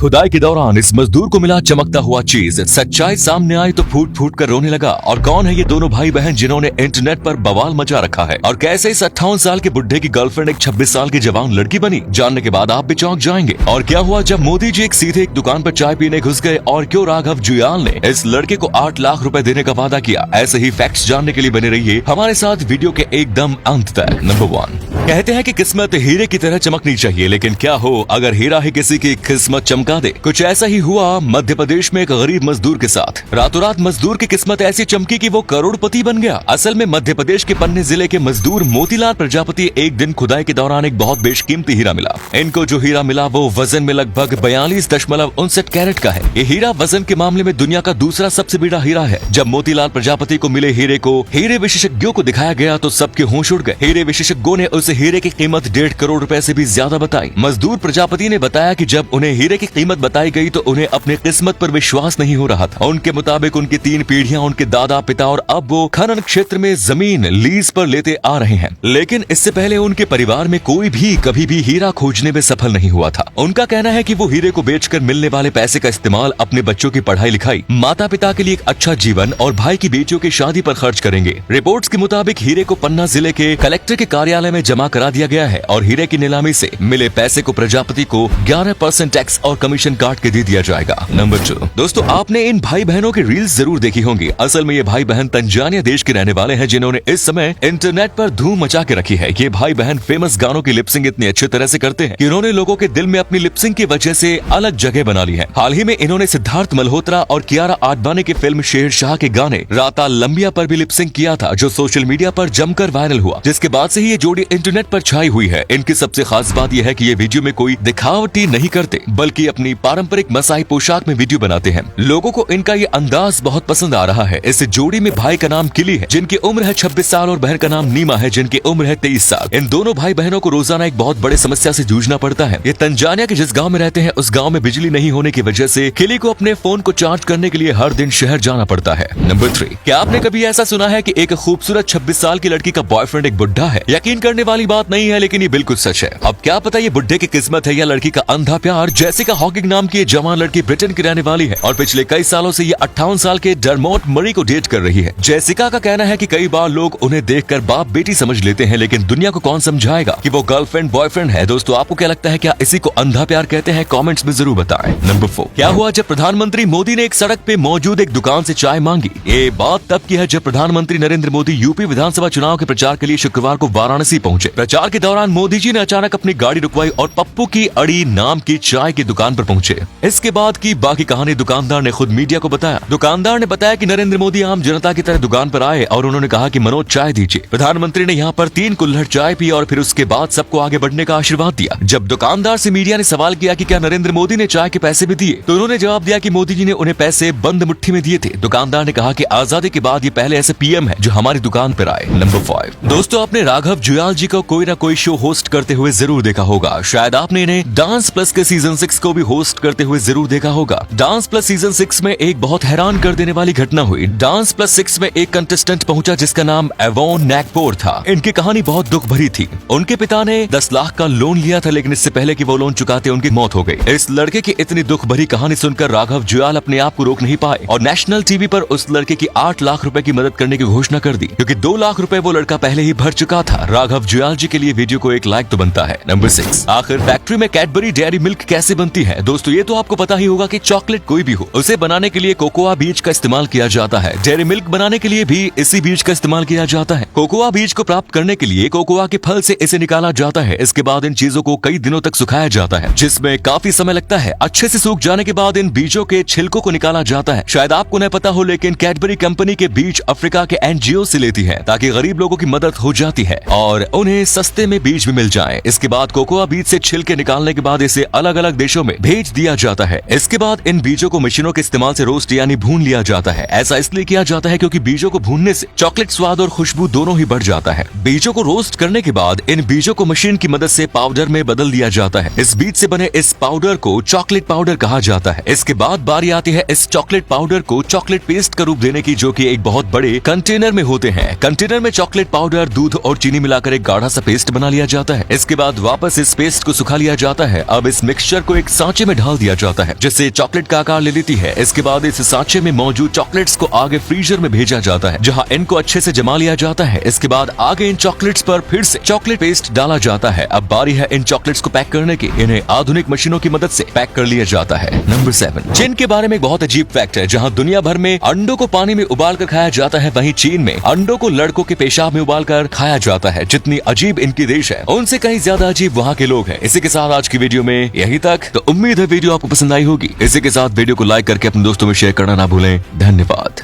खुदाई के दौरान इस मजदूर को मिला चमकता हुआ चीज। सच्चाई सामने आई तो फूट फूट कर रोने लगा। और कौन है ये दोनों भाई बहन जिन्होंने इंटरनेट पर बवाल मचा रखा है, और कैसे इस 58 साल के बुढ़े की गर्लफ्रेंड एक 26 साल की जवान लड़की बनी, जानने के बाद आप भी चौंक जाएंगे। और क्या हुआ जब मोदी जी एक सीधे एक दुकान पर चाय पीने घुस गए, और क्यों राघव जुयाल ने इस लड़के को 8 लाख रुपए देने का वादा किया। ऐसे ही फैक्ट्स जानने के लिए बने रहिए हमारे साथ वीडियो के एकदम अंत तक। नंबर 1, कहते हैं कि किस्मत हीरे की तरह चमकनी चाहिए, लेकिन क्या हो अगर हीरा ही किसी की किस्मत चमका दे। कुछ ऐसा ही हुआ मध्य प्रदेश में एक गरीब मजदूर के साथ। रातों रात मजदूर की किस्मत ऐसी चमकी कि वो करोड़पति बन गया। असल में मध्य प्रदेश के पन्ने जिले के मजदूर मोतीलाल प्रजापति एक दिन खुदाई के दौरान एक बहुत बेशकीमती हीरा मिला। इनको जो हीरा मिला वो वजन में लगभग 42.59 कैरेट का है। ये हीरा वजन के मामले में दुनिया का दूसरा सबसे बड़ा हीरा है। जब मोतीलाल प्रजापति को मिले हीरे को हीरे विशेषज्ञों को दिखाया गया तो सबके होश उड़ गए। हीरे विशेषज्ञों ने उस हीरे की कीमत 1.5 करोड़ रुपए से भी ज्यादा बताई। मजदूर प्रजापति ने बताया कि जब उन्हें हीरे की कीमत बताई गई तो उन्हें अपनी किस्मत पर विश्वास नहीं हो रहा था। उनके मुताबिक उनकी 3 पीढ़ियां, उनके दादा पिता और अब वो खनन क्षेत्र में जमीन लीज पर लेते आ रहे हैं। लेकिन इससे पहले उनके परिवार में कोई भी कभी भी हीरा खोजने में सफल नहीं हुआ था। उनका कहना है कि वो हीरे को बेचकर मिलने वाले पैसे का इस्तेमाल अपने बच्चों की पढ़ाई लिखाई, माता पिता के लिए एक अच्छा जीवन और भाई की बेटियों की शादी पर खर्च करेंगे। रिपोर्ट्स के मुताबिक हीरे को पन्ना जिले के कलेक्टर के कार्यालय में जमा करा दिया गया है और हीरे की नीलामी से मिले पैसे को प्रजापति को 11% टैक्स और कमीशन काट के दे दिया जाएगा। नंबर 2, दोस्तों आपने इन भाई बहनों की रील्स जरूर देखी होंगी। असल में ये भाई बहन तंजानिया देश के रहने वाले हैं जिन्होंने इस समय इंटरनेट पर धूम मचा के रखी है। ये भाई बहन फेमस गानों की लिपसिंग इतनी अच्छी तरह से करते हैं कि उन्होंने लोगों के दिल में अपनी लिपसिंग की वजह से अलग जगह बना ली है। हाल ही में इन्होंने सिद्धार्थ मल्होत्रा और कियारा आडवाणी की फिल्म शेरशाह के गाने राता लंबिया पर भी लिपसिंग किया था, जो सोशल मीडिया पर जमकर वायरल हुआ, जिसके बाद से ही ये जोड़ी इंटरनेट पर छाई हुई है। इनकी सबसे खास बात यह है कि ये वीडियो में कोई दिखावटी नहीं करते, बल्कि अपनी पारंपरिक मसाई पोशाक में वीडियो बनाते हैं। लोगों को इनका ये अंदाज बहुत पसंद आ रहा है। इस जोड़ी में भाई का नाम किली है जिनकी उम्र है 26 साल और बहन का नाम नीमा है जिनकी उम्र है 23 साल। इन दोनों भाई बहनों को रोजाना एक बहुत बड़े समस्या से जूझना पड़ता है। ये तंजानिया के जिस गांव में रहते हैं उस गांव में बिजली नहीं होने की वजह से किली को अपने फोन को चार्ज करने के लिए हर दिन शहर जाना पड़ता है। नंबर 3, क्या आपने कभी ऐसा सुना है कि एक खूबसूरत 26 साल की लड़की का बॉयफ्रेंड एक बुढ़ा है? यकीन करने वाली बात नहीं है, लेकिन ये बिल्कुल सच है। अब क्या पता ये बुढ़े की किस्मत है या लड़की का अंधा प्यार। जेसिका हॉकिंग नाम की जवान लड़की ब्रिटेन की रहने वाली है और पिछले कई सालों से ये 58 साल के डरमोट मरी को डेट कर रही है। जेसिका का कहना है कि कई बार लोग उन्हें देखकर बाप बेटी समझ लेते हैं, लेकिन दुनिया को कौन समझाएगा कि वो गर्लफ्रेंड बॉयफ्रेंड है। दोस्तों आपको क्या लगता है, क्या इसी को अंधा प्यार कहते हैं? कमेंट्स में जरूर बताएं। नंबर 4, क्या हुआ जब प्रधानमंत्री मोदी ने एक सड़क पे मौजूद एक दुकान से चाय मांगी? ये बात तब की है जब प्रधानमंत्री नरेंद्र मोदी यूपी विधानसभा चुनाव के प्रचार के लिए शुक्रवार को वाराणसी पहुंचे। प्रचार के दौरान मोदी जी ने अचानक अपनी गाड़ी रुकवाई और पप्पू की अड़ी नाम की चाय की दुकान पर पहुंचे। इसके बाद की बाकी कहानी दुकानदार ने खुद मीडिया को बताया। दुकानदार ने बताया कि नरेंद्र मोदी आम जनता की तरह दुकान पर आए और उन्होंने कहा कि मनोज चाय दीजिए। प्रधानमंत्री ने यहाँ पर 3 कुल्हड़ चाय पी और फिर उसके बाद सबको आगे बढ़ने का आशीर्वाद दिया। जब दुकानदार से मीडिया ने सवाल किया कि क्या नरेंद्र मोदी ने चाय के पैसे भी दिए, तो उन्होंने जवाब दिया कि मोदी जी ने उन्हें पैसे बंद मुट्ठी में दिए थे। दुकानदार ने कहा कि आजादी के बाद ये पहले ऐसे पीएम है जो हमारी दुकान पर आए। नंबर 5, दोस्तों आपने राघव जुयाल जी को कोई ना कोई शो होस्ट करते हुए जरूर देखा होगा। शायद आपने इन्हें डांस प्लस के सीजन 6 को भी होस्ट करते हुए जरूर देखा होगा। डांस प्लस सीजन 6 में एक बहुत हैरान कर देने वाली घटना हुई। डांस प्लस 6 में एक कंटेस्टेंट पहुंचा जिसका नाम एवोन नैगपोर था। इनकी कहानी बहुत दुख भरी थी। उनके पिता ने 10 लाख का लोन लिया था, लेकिन इससे पहले कि वो लोन चुकाते उनकी मौत हो गई। इस लड़के की इतनी दुख भरी कहानी सुनकर राघव जुयाल अपने आप को रोक नहीं पाए और नेशनल टीवी पर उस लड़के की 8 लाख रुपए की मदद करने की घोषणा कर दी, क्योंकि 2 लाख रुपए वो लड़का पहले ही भर चुका था। राघव जुयाल जी के लिए वीडियो को एक लाइक तो बनता है। नंबर 6, आखिर फैक्ट्री में कैडबरी डेयरी मिल्क कैसे बनती है? दोस्तों ये तो आपको पता ही होगा कि चॉकलेट कोई भी हो, उसे बनाने के लिए कोकोआ बीज का इस्तेमाल किया जाता है। डेयरी मिल्क बनाने के लिए भी इसी बीज का इस्तेमाल किया जाता है। कोकोआ बीज को प्राप्त करने के लिए कोकोआ के फल से इसे निकाला जाता है। इसके बाद इन चीजों को कई दिनों तक सुखाया जाता है, जिसमें काफी समय लगता है। अच्छे से सूख जाने के बाद इन बीजों के छिलकों को निकाला जाता है। शायद आपको न पता हो, लेकिन कैडबरी कंपनी के बीज अफ्रीका के एनजीओ से लेती है ताकि गरीब लोगों की मदद हो जाती है और उन्हें सस्ते में बीज भी मिल जाए। इसके बाद कोकोआ बीज से छिलके निकालने के बाद इसे अलग अलग देशों में भेज दिया जाता है। इसके बाद इन बीजों को मशीनों के इस्तेमाल से रोस्ट यानी भून लिया जाता है। ऐसा इसलिए किया जाता है क्योंकि बीजों को भूनने से चॉकलेट स्वाद और खुशबू दोनों ही बढ़ जाता है। बीजों को रोस्ट करने के बाद इन बीजों को मशीन की मदद से पाउडर में बदल दिया जाता है। इस बीज से बने इस पाउडर को चॉकलेट पाउडर कहा जाता है। इसके बाद बारी आती है इस चॉकलेट पाउडर को चॉकलेट पेस्ट का रूप देने की, जो कि एक बहुत बड़े कंटेनर में होते हैं। कंटेनर में चॉकलेट पाउडर, दूध और चीनी मिलाकर एक गाढ़ा सा पेस्ट बना लिया जाता है। इसके बाद वापस इस पेस्ट को सुखा लिया जाता है। अब इस मिक्सचर को एक सांचे में ढाल दिया जाता है, जिससे चॉकलेट का आकार ले लेती है। इसके बाद इस सांचे में मौजूद चॉकलेट्स को आगे फ्रीजर में भेजा जाता है, जहां इनको अच्छे से जमा लिया जाता है। इसके बाद आगे इन चॉकलेट्स पर फिर से चॉकलेट पेस्ट डाला जाता है। अब बारी है इन चॉकलेट्स को पैक करने की। इन्हें आधुनिक मशीनों की मदद से पैक कर लिया जाता है। नंबर 7, चीन के बारे में एक बहुत अजीब फैक्ट है। जहां दुनिया भर में अंडों को पानी में उबाल कर खाया जाता है, वहीं चीन में अंडों को लड़कों के पेशाब में उबाल कर खाया जाता है। जितनी अजीब इनकी देश है, उनसे कहीं ज्यादा अजीब वहाँ के लोग हैं। इसी के साथ आज की वीडियो में यही तक। तो उम्मीद है वीडियो आपको पसंद आई होगी। इसी के साथ वीडियो को लाइक करके अपने दोस्तों में शेयर करना ना भूलें। धन्यवाद।